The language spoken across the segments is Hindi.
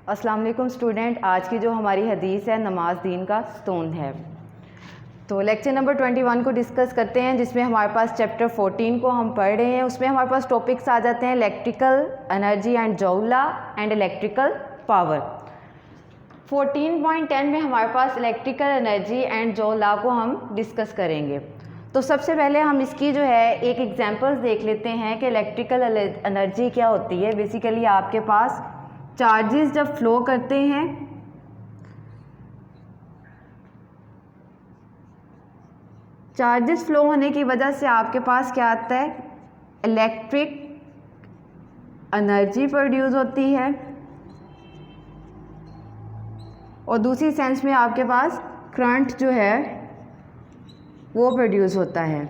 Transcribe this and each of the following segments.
अस्सलाम वालेकुम स्टूडेंट। आज की जो हमारी हदीस है नमाज दीन का स्तून है। तो लेक्चर नंबर 21 को डिस्कस करते हैं, जिसमें हमारे पास चैप्टर 14 को हम पढ़ रहे हैं। उसमें हमारे पास टॉपिक्स आ जाते हैं electrical energy and joule law and electrical power. 14.10 में हमारे पास electrical energy and joule law को हम डिस्कस करेंगे। तो सबसे पहले हम इसकी जो है एक एग्जांपल्स देख लेते हैं कि इलेक्ट्रिकल एनर्जी क्या होती है। बेसिकली आपके पास चार्जेस जब फ्लो करते हैं, चार्जेस फ्लो होने की वजह से आपके पास क्या आता है, इलेक्ट्रिक एनर्जी प्रोड्यूस होती है और दूसरी सेंस में आपके पास करंट जो है वो प्रोड्यूस होता है।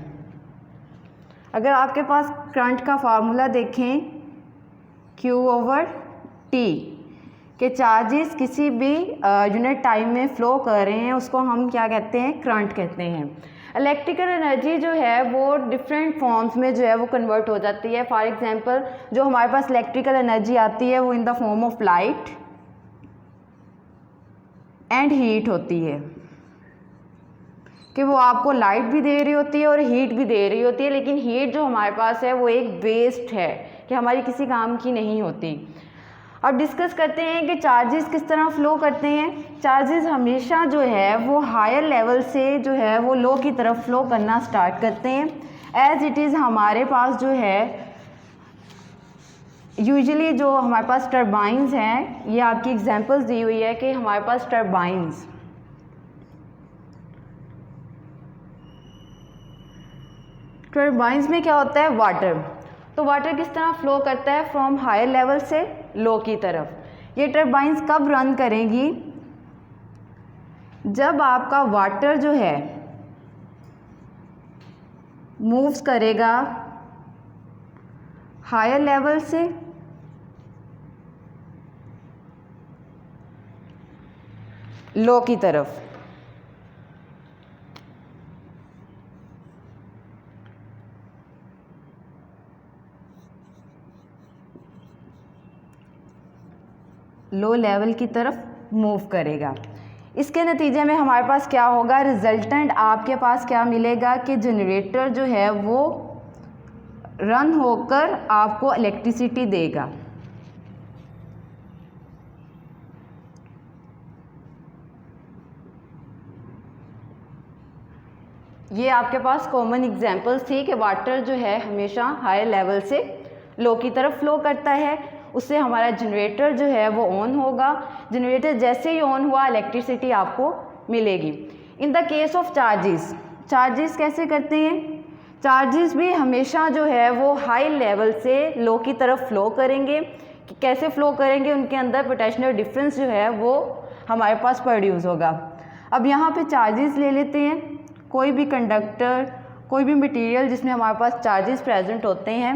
अगर आपके पास करंट का फार्मूला देखें Q/T के चार्जेस किसी भी यूनिट टाइम में फ़्लो कर रहे हैं, उसको हम क्या कहते हैं, करंट कहते हैं। इलेक्ट्रिकल एनर्जी जो है वो डिफरेंट फॉर्म्स में जो है वो कन्वर्ट हो जाती है। फॉर एग्जांपल जो हमारे पास इलेक्ट्रिकल एनर्जी आती है वो इन the form of light and heat होती है, कि वो आपको लाइट भी दे रही होती है और हीट भी दे रही होती है। लेकिन हीट जो हमारे पास है वो एक वेस्ट है कि हमारी किसी काम की नहीं होती। अब डिस्कस करते हैं कि चार्जेस किस तरह फ़्लो करते हैं। चार्जेस हमेशा जो है वो हायर लेवल से जो है वो लो की तरफ फ़्लो करना स्टार्ट करते हैं। एज़ इट इज़ हमारे पास जो है यूजुअली जो हमारे पास टर्बाइंस हैं, ये आपकी एग्जांपल्स दी हुई है कि हमारे पास टर्बाइंस में क्या होता है, वाटर। तो वाटर किस तरह फ़्लो करता है, फ्रॉम हायर लेवल से लो की तरफ। ये टर्बाइंस कब रन करेंगी, जब आपका वाटर जो है मूव्स करेगा हायर लेवल से लो की तरफ। लो लेवल की तरफ मूव करेगा। इसके नतीजे में हमारे पास क्या होगा, रिजल्टेंट आपके पास क्या मिलेगा कि जनरेटर जो है वो रन होकर आपको इलेक्ट्रिसिटी देगा। ये आपके पास कॉमन एग्जांपल्स थी कि वाटर जो है हमेशा हायर लेवल से लो की तरफ फ्लो करता है। उससे हमारा जनरेटर जो है वो ऑन होगा। जनरेटर जैसे ही ऑन हुआ इलेक्ट्रिसिटी आपको मिलेगी। In the case of charges, charges कैसे करते हैं, चार्जेस भी हमेशा जो है वो हाई लेवल से लो की तरफ फ़्लो करेंगे। कैसे फ़्लो करेंगे, उनके अंदर पोटेंशियल डिफरेंस जो है वो हमारे पास प्रोड्यूस होगा। अब यहाँ पे चार्जेस ले लेते हैं। कोई भी कंडक्टर, कोई भी मटेरियल जिसमें हमारे पास चार्जेस प्रेजेंट होते हैं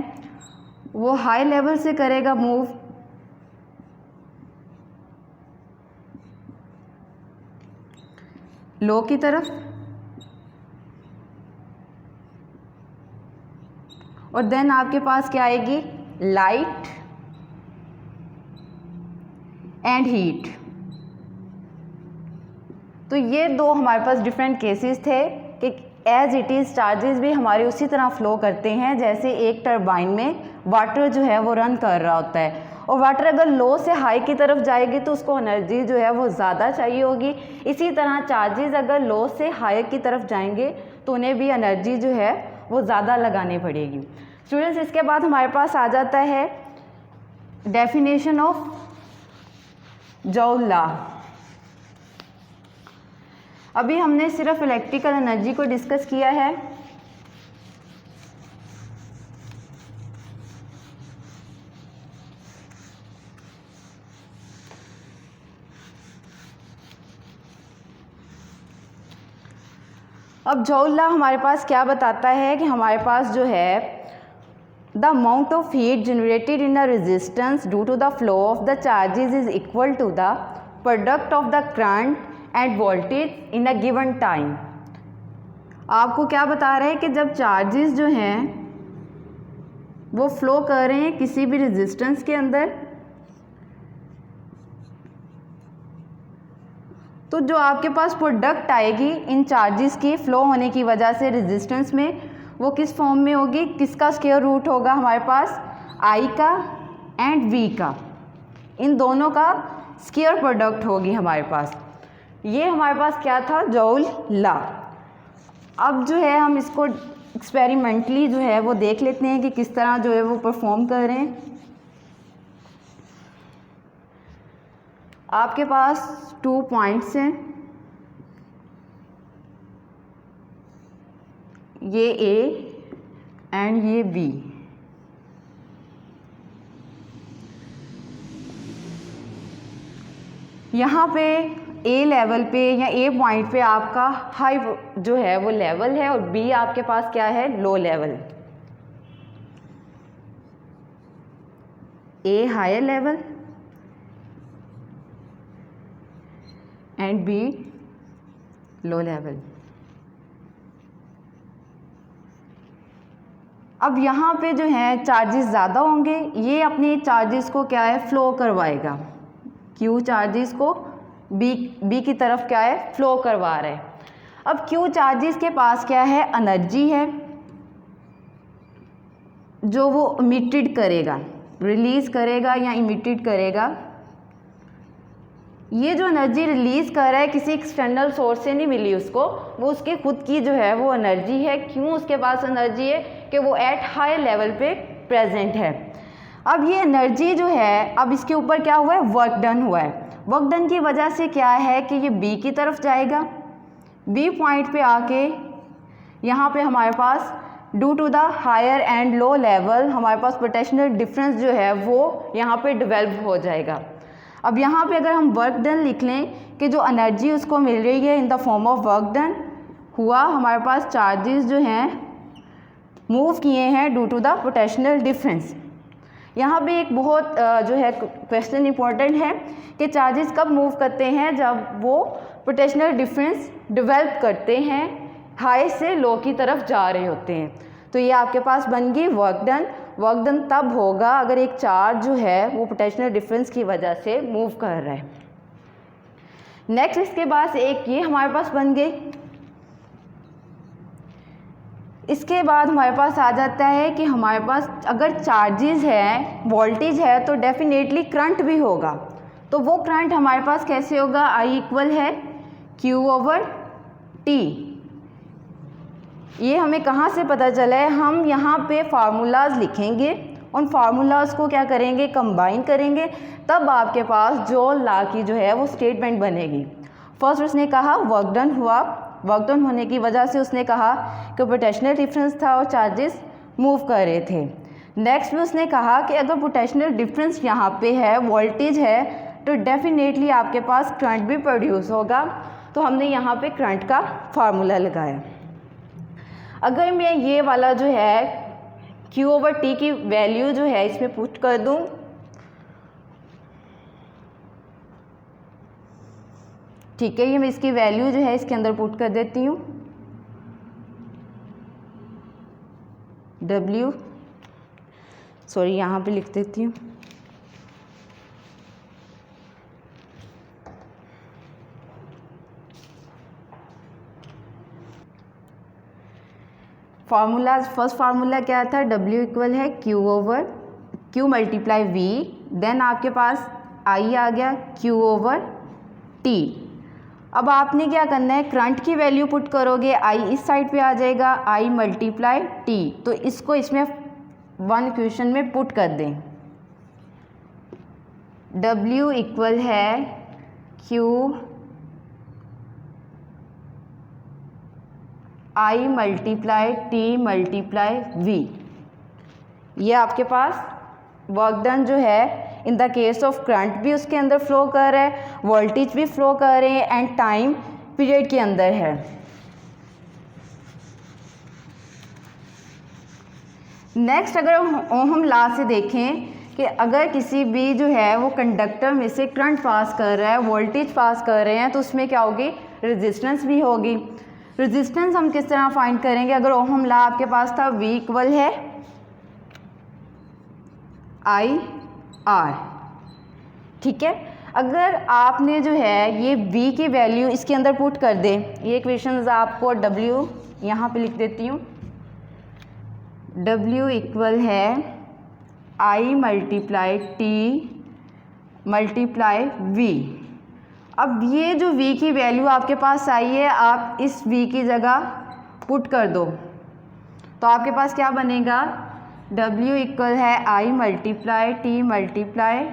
वो हाई लेवल से करेगा मूव लो की तरफ, और देन आपके पास क्या आएगी, लाइट एंड हीट। तो ये दो हमारे पास डिफरेंट केसेस थे कि एज इट इज़ चार्जेस भी हमारे उसी तरह फ़्लो करते हैं जैसे एक टरबाइन में वाटर जो है वो रन कर रहा होता है। और वाटर अगर लो से हाई की तरफ जाएगी तो उसको एनर्जी जो है वो ज़्यादा चाहिए होगी। इसी तरह चार्जेस अगर लो से हाई की तरफ जाएंगे तो उन्हें भी एनर्जी जो है वो ज़्यादा लगानी पड़ेगी। स्टूडेंट्स, इसके बाद हमारे पास आ जाता है डेफिनेशन ऑफ जॉउल लॉ। अभी हमने सिर्फ इलेक्ट्रिकल एनर्जी को डिस्कस किया है। अब जॉउल लॉ हमारे पास क्या बताता है कि हमारे पास जो है the amount of heat generated in a resistance due to the flow of the charges is equal to the product of the current and voltage in a given time. आपको क्या बता रहे हैं कि जब चार्जेस जो हैं वो फ्लो कर रहे हैं किसी भी रेजिस्टेंस के अंदर, तो जो आपके पास प्रोडक्ट आएगी इन चार्जेस की फ्लो होने की वजह से रेजिस्टेंस में, वो किस फॉर्म में होगी, किसका स्क्वायर रूट होगा हमारे पास, I का एंड V का, इन दोनों का स्क्वायर प्रोडक्ट होगी हमारे पास। ये हमारे पास क्या था, जॉल लॉ। अब जो है हम इसको एक्सपेरिमेंटली जो है वो देख लेते हैं कि किस तरह जो है वो परफॉर्म कर रहे हैं। आपके पास 2 पॉइंट्स हैं, ये A एंड ये B। यहाँ पे A लेवल पे या A पॉइंट पे आपका हाई जो है वो लेवल है और B आपके पास क्या है, low level. A higher level and B low level. अब यहाँ पे जो है चार्जेस ज़्यादा होंगे, ये अपने चार्जेस को क्या है, फ्लो करवाएगा। Q चार्जेस को B की तरफ क्या है, फ्लो करवा रहे हैं। अब Q चार्जेस के पास क्या है, एनर्जी है जो वो इमिटेड करेगा, रिलीज़ करेगा या इमिटेड करेगा। ये जो एनर्जी रिलीज़ कर रहा है किसी एक्सटर्नल सोर्स से नहीं मिली उसको, वो उसके खुद की जो है वो एनर्जी है। क्यों उसके पास एनर्जी है, कि वो एट हाई लेवल पे प्रेजेंट है। अब ये एनर्जी जो है, अब इसके ऊपर क्या हुआ है, वर्क डन हुआ है। वर्क डन की वजह से क्या है कि ये B की तरफ जाएगा, B पॉइंट पे आके यहाँ पे हमारे पास due to the higher and low level हमारे पास पोटेंशियल डिफरेंस जो है वो यहाँ पे डेवलप हो जाएगा। अब यहाँ पे अगर हम वर्क डन लिख लें कि जो एनर्जी उसको मिल रही है in the form of work done हुआ, हमारे पास चार्जेस जो हैं मूव किए हैं due to the potential difference. यहाँ पे एक बहुत जो है क्वेश्चन इंपॉर्टेंट है कि चार्जेस कब मूव करते हैं, जब वो पोटेंशियल डिफरेंस डेवलप करते हैं, हाई से लो की तरफ जा रहे होते हैं। तो ये आपके पास बन गई वर्क डन। वर्क डन तब होगा अगर एक चार्ज जो है वो पोटेंशियल डिफरेंस की वजह से मूव कर रहा है। नेक्स्ट इसके बाद एक ये हमारे पास बन गई। इसके बाद हमारे पास आ जाता है कि हमारे पास अगर चार्जेस है, वोल्टेज है, तो डेफिनेटली करंट भी होगा। तो वो करंट हमारे पास कैसे होगा, I इक्वल है Q/T। ये हमें कहाँ से पता चला है, हम यहाँ पे फार्मूलाज लिखेंगे, उन फार्मूलाज को क्या करेंगे, कंबाइन करेंगे, तब आपके पास जॉल लॉ की जो है वो स्टेटमेंट बनेगी। फर्स्ट उसने कहा वर्क डन हुआ, वर्क डन होने की वजह से उसने कहा कि पोटेंशियल डिफरेंस था और चार्जेस मूव कर रहे थे। नेक्स्ट में उसने कहा कि अगर पोटेंशियल डिफरेंस यहाँ पे है, वोल्टेज है, तो डेफिनेटली आपके पास करंट भी प्रोड्यूस होगा। तो हमने यहाँ पे करंट का फार्मूला लगाया। अगर मैं ये वाला जो है Q/T की वैल्यू जो है इसमें पुट कर दूँ, ठीक है, ये मैं इसकी वैल्यू जो है इसके अंदर पुट कर देती हूँ। W, सॉरी यहाँ पे लिख देती हूँ, फार्मूला, फर्स्ट फार्मूला क्या था, W इक्वल है Q मल्टीप्लाई V, देन आपके पास I आ गया Q/T। अब आपने क्या करना है, करंट की वैल्यू पुट करोगे, I इस साइड पे आ जाएगा, I मल्टीप्लाई T, तो इसको इसमें वन इक्वेशन में पुट कर दें। W इक्वल है I multiply T multiply V। ये आपके पास वर्क डन जो है in the case of current भी उसके अंदर फ्लो कर रहा है, वोल्टेज भी फ्लो कर रहे हैं, एंड टाइम पीरियड के अंदर है। नेक्स्ट अगर ओहम लॉ से देखें कि अगर किसी भी जो है वो कंडक्टर में से करंट पास कर रहा है, वोल्टेज पास कर रहे हैं, तो उसमें क्या होगी, रेजिस्टेंस भी होगी। रेजिस्टेंस हम किस तरह फाइंड करेंगे, अगर ओहम लॉ आपके पास था V इक्वल है I R, ठीक है। अगर आपने जो है ये v की वैल्यू इसके अंदर पुट कर दे, ये इक्वेशंस आपको w यहाँ पे लिख देती हूँ, w इक्वल है I multiply t multiply v। अब ये जो v की वैल्यू आपके पास आई है, आप इस v की जगह पुट कर दो तो आपके पास क्या बनेगा, w इक्वल है I multiply t multiply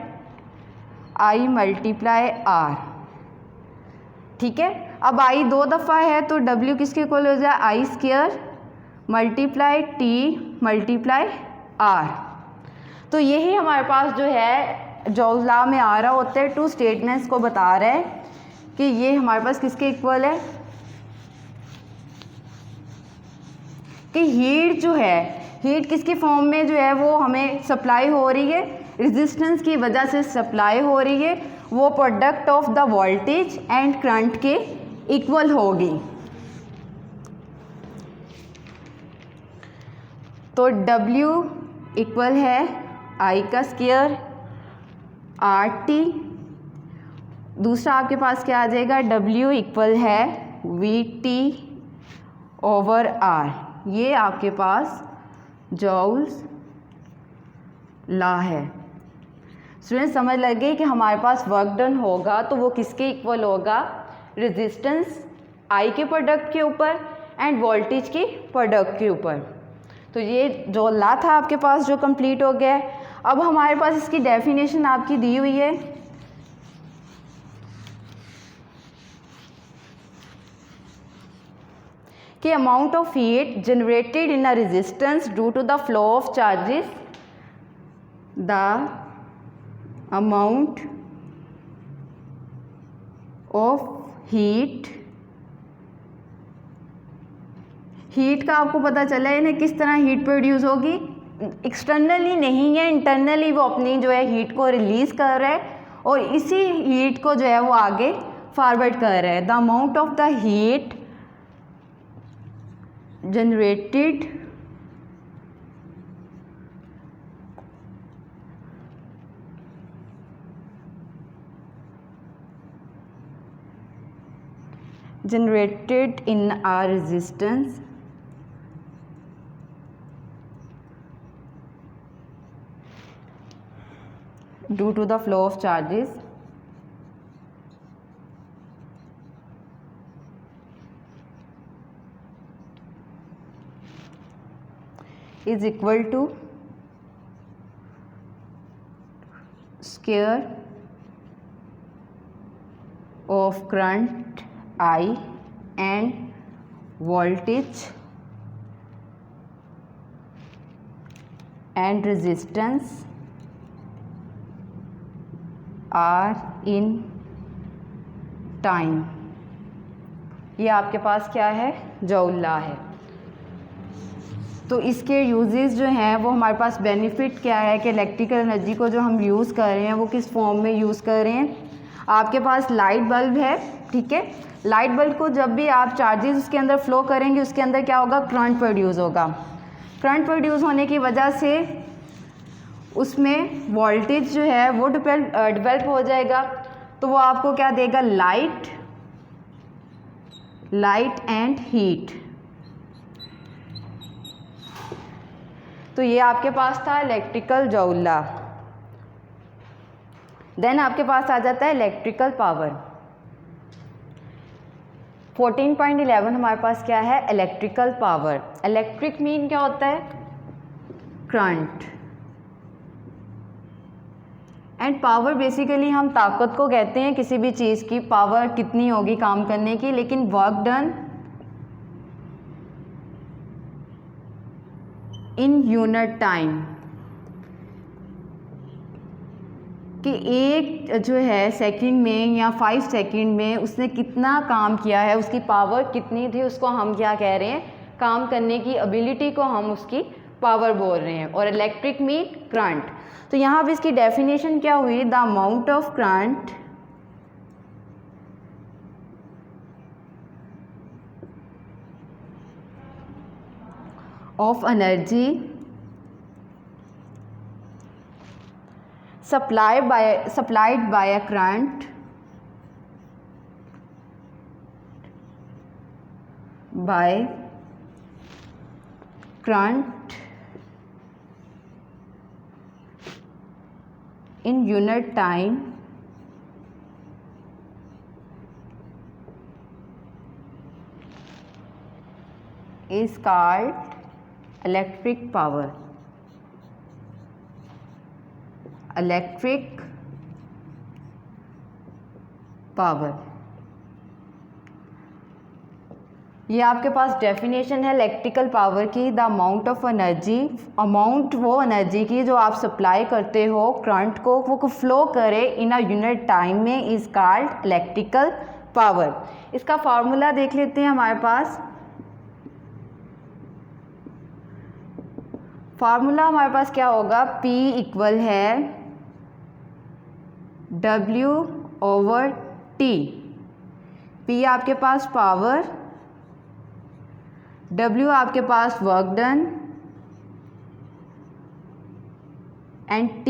I multiply r। ठीक है, अब I 2 दफ़ा है तो w किसके इक्वल हो जाए, I square multiply t multiply r। तो यही हमारे पास जो है जॉल्स लॉ में आ रहा होता है, टू स्टेटमेंट्स को बता रहा है कि ये हमारे पास किसके इक्वल है, कि हीट जो है, हीट किसके फॉर्म में जो है वो हमें सप्लाई हो रही है, रेजिस्टेंस की वजह से सप्लाई हो रही है, वो product of the voltage and current के इक्वल होगी। तो W इक्वल है I का स्क्वायर RT। दूसरा आपके पास क्या आ जाएगा, W इक्वल है VT ओवर R। ये आपके पास जॉल्स लॉ है। स्टूडेंट समझ लगे कि हमारे पास वर्क डन होगा तो वो किसके इक्वल होगा, रेजिस्टेंस I के प्रोडक्ट के ऊपर एंड वोल्टेज के प्रोडक्ट के ऊपर। तो ये जो लॉ था आपके पास जो कंप्लीट हो गया है। अब हमारे पास इसकी डेफिनेशन आपकी दी हुई है कि amount of heat generated in a resistance due to the flow of charges, the amount of heat का आपको पता चला है ना किस तरह हीट प्रोड्यूस होगी, एक्सटर्नली नहीं है, इंटरनली वो अपनी जो है हीट को रिलीज कर रहा है और इसी हीट को जो है वो आगे फॉरवर्ड कर रहा है। The amount of the heat generated in a resistance due to the flow of charges is equal to square of current I and voltage and resistance R in time। ये आपके पास क्या है, जॉल लॉ है। तो इसके यूजेस जो हैं वो हमारे पास बेनिफिट क्या है कि इलेक्ट्रिकल एनर्जी को जो हम यूज़ कर रहे हैं वो किस फॉर्म में यूज़ कर रहे हैं। आपके पास लाइट बल्ब है, ठीक है, लाइट बल्ब को जब भी आप चार्जेस उसके अंदर फ्लो करेंगे उसके अंदर क्या होगा, करंट प्रोड्यूस होगा। करंट प्रोड्यूस होने की वजह से उसमें वोल्टेज जो है वो डेवलप हो जाएगा। तो वो आपको क्या देगा, लाइट एंड हीट। तो ये आपके पास था इलेक्ट्रिकल जॉल लॉ। देन आपके पास आ जाता है इलेक्ट्रिकल पावर। 14.11 हमारे पास क्या है, इलेक्ट्रिकल पावर। इलेक्ट्रिक मीन क्या होता है, करंट, एंड पावर बेसिकली हम ताकत को कहते हैं किसी भी चीज़ की, पावर कितनी होगी काम करने की। लेकिन work done in unit time, कि एक जो है सेकंड में या 5 सेकंड में उसने कितना काम किया है, उसकी पावर कितनी थी, उसको हम क्या कह रहे हैं, काम करने की एबिलिटी को हम उसकी पावर बोल रहे हैं। और इलेक्ट्रिक मीन करंट। तो यहाँ पे इसकी डेफिनेशन क्या हुई, the amount of current of energy supplied by a current in unit time is called electric power. Electric power, ये आपके पास डेफिनेशन है इलेक्ट्रिकल पावर की। The amount of energy, amount वो एनर्जी की जो आप सप्लाई करते हो करंट को, वो फ्लो करे इन अ यूनिट टाइम में, इज़ कॉल्ड इलेक्ट्रिकल पावर। इसका फार्मूला देख लेते हैं। हमारे पास फार्मूला हमारे पास क्या होगा, P इक्वल है W/T। P आपके पास पावर, W आपके पास work done and T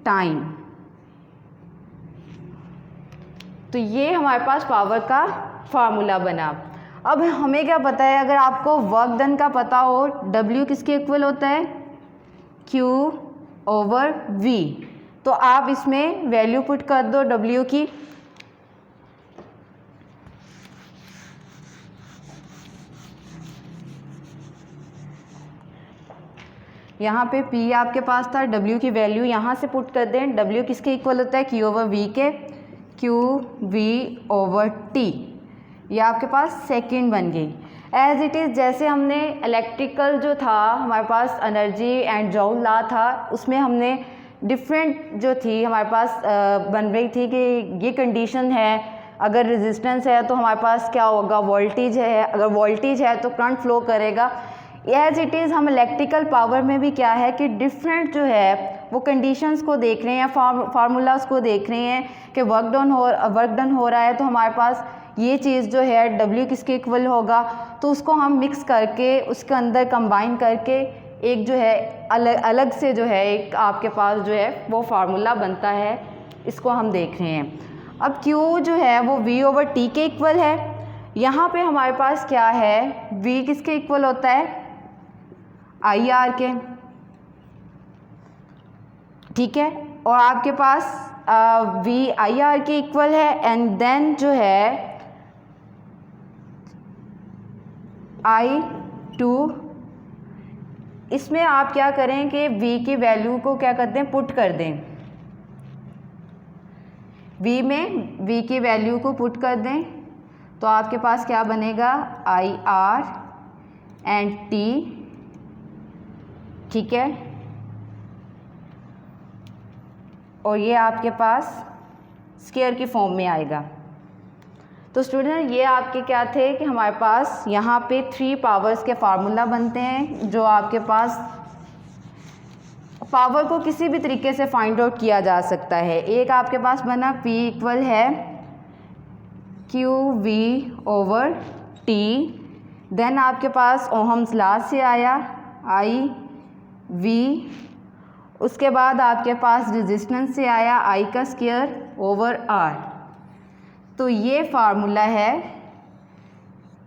time. तो ये हमारे पास पावर का फार्मूला बना। अब हमें क्या पता है, अगर आपको वर्क डन का पता हो, W किसके इक्वल होता है, Q/V। तो आप इसमें वैल्यू पुट कर दो W की। यहाँ पे P आपके पास था, W की वैल्यू यहाँ से पुट कर दें। W किसके इक्वल होता है, Q/V के, QV/T। ये आपके पास सेकंड बन गई। एज इट इज़, जैसे हमने इलेक्ट्रिकल जो था हमारे पास एनर्जी एंड जॉल लॉ था, उसमें हमने डिफरेंट जो थी हमारे पास बन रही थी कि ये कंडीशन है, अगर रेजिस्टेंस है तो हमारे पास क्या होगा, वोल्टेज है, अगर वोल्टेज है तो करंट फ्लो करेगा। एज इट इज़ हम इलेक्ट्रिकल पावर में भी क्या है कि डिफरेंट जो है वो कंडीशंस को देख रहे हैं, फार्मूलाज को देख रहे हैं कि वर्क डन हो रहा है तो हमारे पास ये चीज़ जो है W किसके इक्वल होगा, तो उसको हम मिक्स करके उसके अंदर कंबाइन करके एक जो है अलग से जो है एक आपके पास जो है वो फार्मूला बनता है, इसको हम देख रहे हैं। अब Q जो है वो V/T के इक्वल है। यहाँ पे हमारे पास क्या है, V किसके इक्वल होता है, IR के, ठीक है। और आपके पास V IR के इक्वल है एंड देन जो है I2, इसमें आप क्या करें कि V की वैल्यू को क्या करते हैं, पुट कर दें। V में V की वैल्यू को पुट कर दें तो आपके पास क्या बनेगा, IR एंड T, ठीक है। और ये आपके पास स्क्वायर की फॉर्म में आएगा। तो स्टूडेंट, ये आपके क्या थे कि हमारे पास यहाँ पे 3 पावर्स के फार्मूला बनते हैं, जो आपके पास पावर को किसी भी तरीके से फाइंड आउट किया जा सकता है। एक आपके पास बना P इक्वल है QV/T, देन आपके पास ओहम्स लॉ से आया IV, उसके बाद आपके पास रेजिस्टेंस से आया I का स्क्वायर R। तो ये फार्मूला है।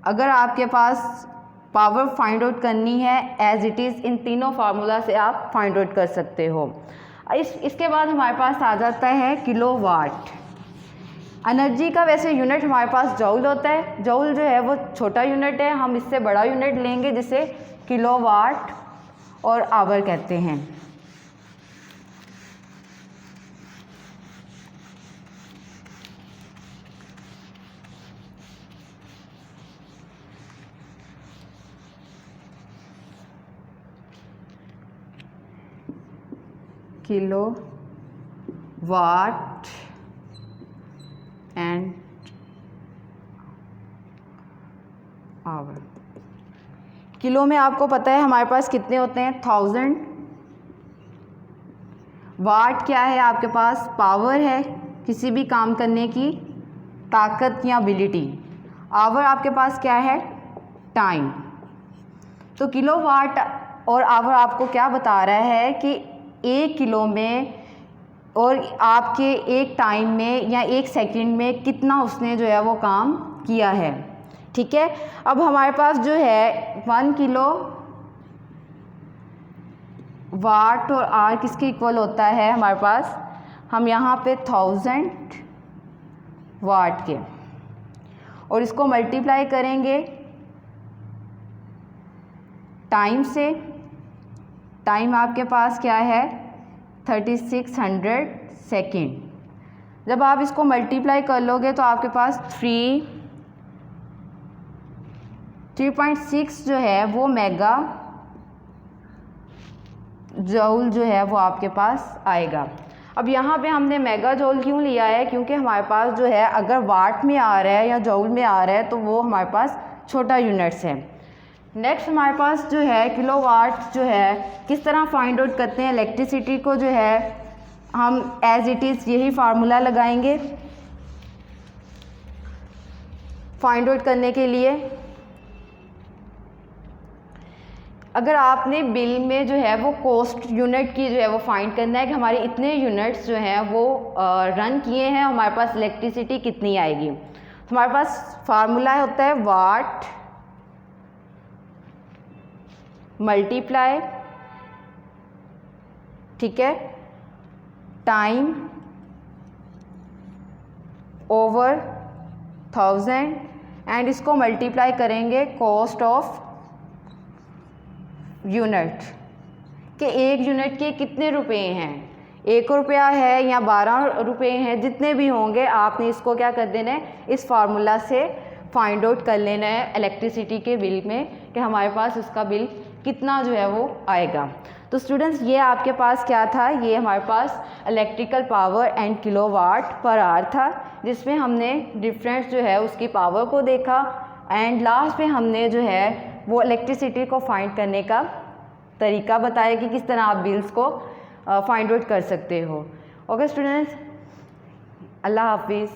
अगर आपके पास पावर फाइंड आउट करनी है एज इट इज़, इन तीनों फार्मूला से आप फाइंड आउट कर सकते हो। इसके बाद हमारे पास आ जाता है किलोवाट। एनर्जी का वैसे यूनिट हमारे पास जौल होता है। जौल जो है वो छोटा यूनिट है, हम इससे बड़ा यूनिट लेंगे जिसे किलोवाट और आवर कहते हैं। Kilo watt and hour. Kilo में आपको पता है हमारे पास कितने होते हैं, 1000। वाट क्या है, आपके पास पावर है, किसी भी काम करने की ताकत या एबिलिटी। आवर आपके पास क्या है, टाइम। तो किलो वाट और आवर आपको क्या बता रहा है कि 1 किलो में और आपके एक टाइम में या एक सेकंड में कितना उसने जो है वो काम किया है। ठीक है, अब हमारे पास जो है 1 किलो वाट और आर किसके इक्वल होता है हमारे पास, हम यहाँ पे 1000 वाट के, और इसको मल्टीप्लाई करेंगे टाइम से। टाइम आपके पास क्या है 3600 सेकेंड। जब आप इसको मल्टीप्लाई कर लोगे तो आपके पास 3.6 जो है वो मेगा जूल जो है वो आपके पास आएगा। अब यहाँ पे हमने मेगा जूल क्यों लिया है, क्योंकि हमारे पास जो है अगर वाट में आ रहा है या जूल में आ रहा है तो वो हमारे पास छोटा यूनिट्स है। नेक्स्ट हमारे पास जो है किलोवाट जो है किस तरह फाइंड आउट करते हैं। इलेक्ट्रिसिटी को जो है हम एज इट इज़ यही फार्मूला लगाएंगे फाइंड आउट करने के लिए। अगर आपने बिल में जो है वो कॉस्ट यूनिट की जो है वो फाइंड करना है कि हमारे इतने यूनिट्स जो हैं वो रन किए हैं, हमारे पास इलेक्ट्रिसिटी कितनी आएगी, तो हमारे पास फार्मूला होता है वाट मल्टीप्लाई, ठीक है, टाइम ओवर 1000 एंड इसको मल्टीप्लाई करेंगे कॉस्ट ऑफ यूनिट कि एक यूनिट के कितने रुपए हैं, 1 रुपया है या 12 रुपये हैं, जितने भी होंगे आपने इसको क्या कर देना है, इस फार्मूला से फाइंड आउट कर लेना है इलेक्ट्रिसिटी के बिल में कि हमारे पास उसका बिल कितना जो है वो आएगा। तो स्टूडेंट्स ये आपके पास क्या था, ये हमारे पास electrical power and kilowatt per hour था, जिसमें हमने डिफरेंस जो है उसकी पावर को देखा एंड लास्ट में हमने जो है वो इलेक्ट्रिसिटी को फाइंड करने का तरीका बताया कि किस तरह आप बिल्स को फाइंड आउट कर सकते हो। ओके स्टूडेंट्स, अल्लाह हाफिज़।